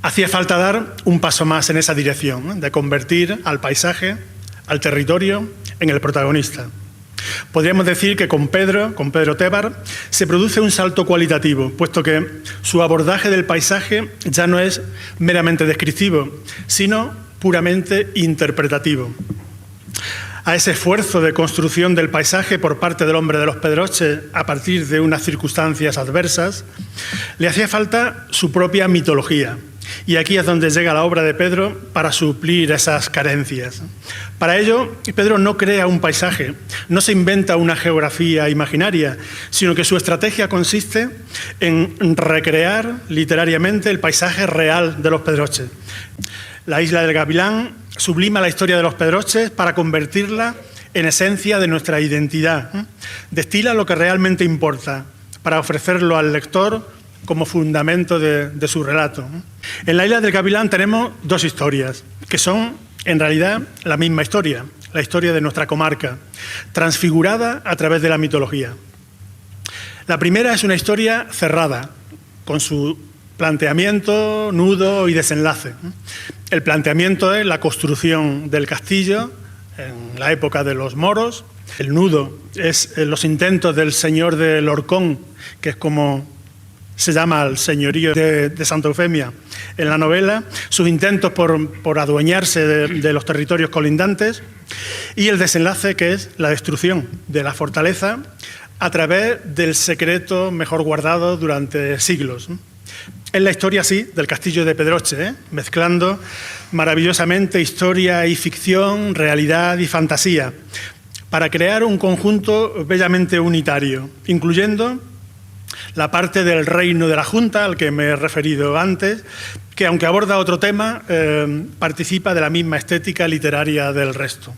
Hacía falta dar un paso más en esa dirección, de convertir al paisaje, al territorio, en el protagonista. Podríamos decir que con Pedro Tebar, se produce un salto cualitativo, puesto que su abordaje del paisaje ya no es meramente descriptivo, sino puramente interpretativo. A ese esfuerzo de construcción del paisaje por parte del hombre de los Pedroches a partir de unas circunstancias adversas, le hacía falta su propia mitología. Y aquí es donde llega la obra de Pedro para suplir esas carencias. Para ello, Pedro no crea un paisaje, no se inventa una geografía imaginaria, sino que su estrategia consiste en recrear literariamente el paisaje real de los Pedroches. La isla del Gavilán sublima la historia de los Pedroches para convertirla en esencia de nuestra identidad. Destila lo que realmente importa para ofrecerlo al lector como fundamento de su relato. En la isla del Gavilán tenemos dos historias, que son en realidad la misma historia, la historia de nuestra comarca, transfigurada a través de la mitología. La primera es una historia cerrada, con su planteamiento, nudo y desenlace. El planteamiento es la construcción del castillo en la época de los moros. El nudo es los intentos del señor de Lorcón, que es como se llama al señorío de Santa Eufemia en la novela, sus intentos por adueñarse de los territorios colindantes, y el desenlace, que es la destrucción de la fortaleza a través del secreto mejor guardado durante siglos. Es la historia, sí, del castillo de Pedroche, mezclando maravillosamente historia y ficción, realidad y fantasía, para crear un conjunto bellamente unitario, incluyendo la parte del reino de la Junta, al que me he referido antes, que aunque aborda otro tema, participa de la misma estética literaria del resto.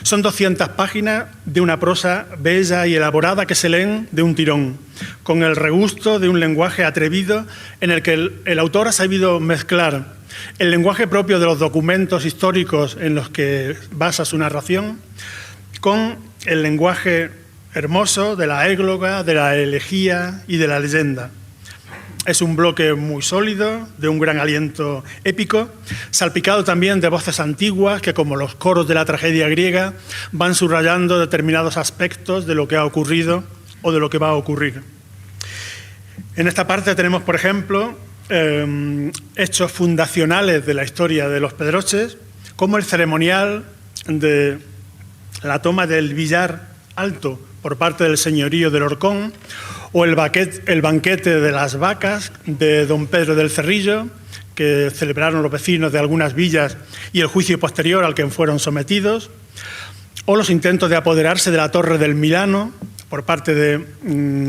Son 200 páginas de una prosa bella y elaborada que se leen de un tirón, con el regusto de un lenguaje atrevido en el que el autor ha sabido mezclar el lenguaje propio de los documentos históricos en los que basa su narración con el lenguaje hermoso de la égloga, de la elegía y de la leyenda. Es un bloque muy sólido, de un gran aliento épico, salpicado también de voces antiguas que, como los coros de la tragedia griega, van subrayando determinados aspectos de lo que ha ocurrido o de lo que va a ocurrir. En esta parte tenemos, por ejemplo, hechos fundacionales de la historia de los Pedroches, como el ceremonial de la toma del Villar Alto por parte del señorío de Lorcón, o el banquete de las vacas de don Pedro del Cerrillo, que celebraron los vecinos de algunas villas, y el juicio posterior al que fueron sometidos, o los intentos de apoderarse de la Torre del Milano por parte de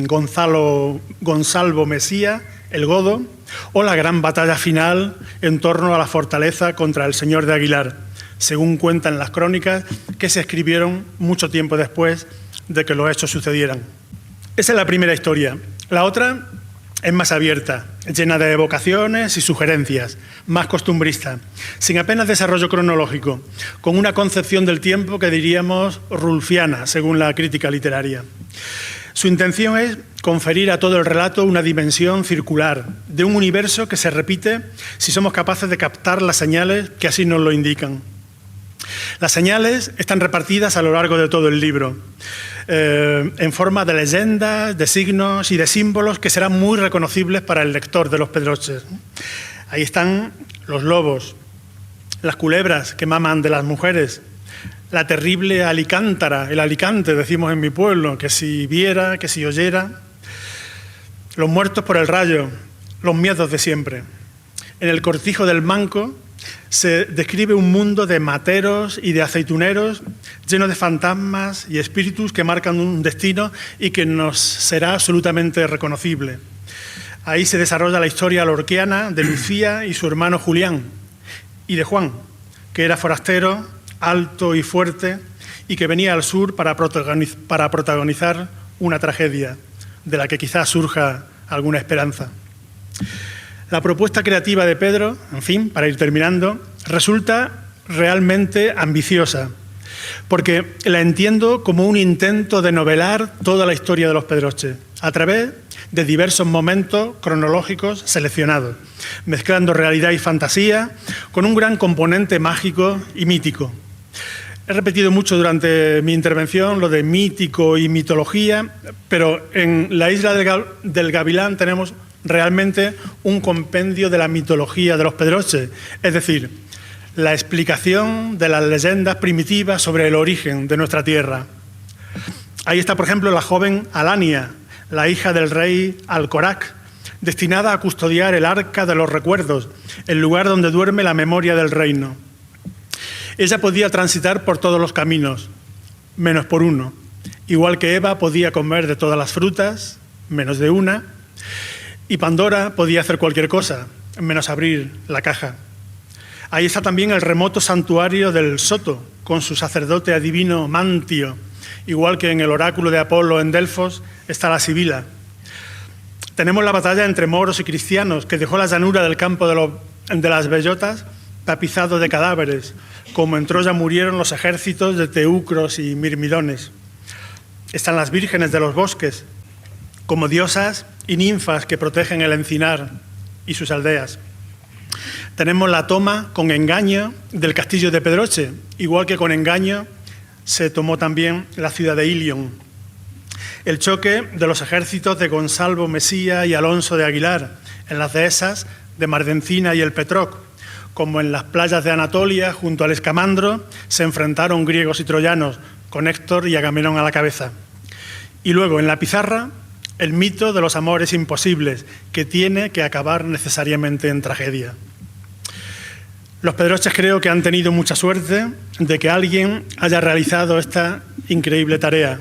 Gonsalvo Mesía, el Godo, o la gran batalla final en torno a la fortaleza contra el señor de Aguilar, según cuentan las crónicas que se escribieron mucho tiempo después de que los hechos sucedieran. Esa es la primera historia. La otra es más abierta, llena de evocaciones y sugerencias, más costumbrista, sin apenas desarrollo cronológico, con una concepción del tiempo que diríamos rulfiana, según la crítica literaria. Su intención es conferir a todo el relato una dimensión circular, de un universo que se repite si somos capaces de captar las señales que así nos lo indican. Las señales están repartidas a lo largo de todo el libro, en forma de leyendas, de signos y de símbolos que serán muy reconocibles para el lector de los Pedroches. Ahí están los lobos, las culebras que maman de las mujeres, la terrible alicántara, el alicante, decimos en mi pueblo, que si viera, que si oyera, los muertos por el rayo, los miedos de siempre. En el cortijo del Manco se describe un mundo de materos y de aceituneros lleno de fantasmas y espíritus que marcan un destino y que nos será absolutamente reconocible. Ahí se desarrolla la historia lorquiana de Lucía y su hermano Julián, y de Juan, que era forastero, alto y fuerte, y que venía al sur para protagonizar una tragedia de la que quizás surja alguna esperanza. La propuesta creativa de Pedro, en fin, para ir terminando, resulta realmente ambiciosa, porque la entiendo como un intento de novelar toda la historia de los Pedroches, a través de diversos momentos cronológicos seleccionados, mezclando realidad y fantasía con un gran componente mágico y mítico. He repetido mucho durante mi intervención lo de mítico y mitología, pero en la isla del Gavilán tenemos realmente un compendio de la mitología de los Pedroches, es decir, la explicación de las leyendas primitivas sobre el origen de nuestra tierra. Ahí está, por ejemplo, la joven Alania, la hija del rey Alcorac, destinada a custodiar el arca de los recuerdos, el lugar donde duerme la memoria del reino. Ella podía transitar por todos los caminos, menos por uno. Igual que Eva podía comer de todas las frutas, menos de una. Y Pandora podía hacer cualquier cosa, menos abrir la caja. Ahí está también el remoto santuario del Soto, con su sacerdote adivino Mantio. Igual que en el oráculo de Apolo en Delfos está la Sibila. Tenemos la batalla entre moros y cristianos, que dejó la llanura del campo de las bellotas tapizado de cadáveres, como en Troya murieron los ejércitos de teucros y mirmidones. Están las vírgenes de los bosques, como diosas y ninfas que protegen el encinar y sus aldeas. Tenemos la toma con engaño del castillo de Pedroche, igual que con engaño se tomó también la ciudad de Ilion. El choque de los ejércitos de Gonsalvo Mesía y Alonso de Aguilar en las dehesas de Mardencina y el Petroc, como en las playas de Anatolia, junto al Escamandro, se enfrentaron griegos y troyanos, con Héctor y Agamenón a la cabeza. Y luego, en la pizarra, el mito de los amores imposibles, que tiene que acabar necesariamente en tragedia. Los Pedroches creo que han tenido mucha suerte de que alguien haya realizado esta increíble tarea.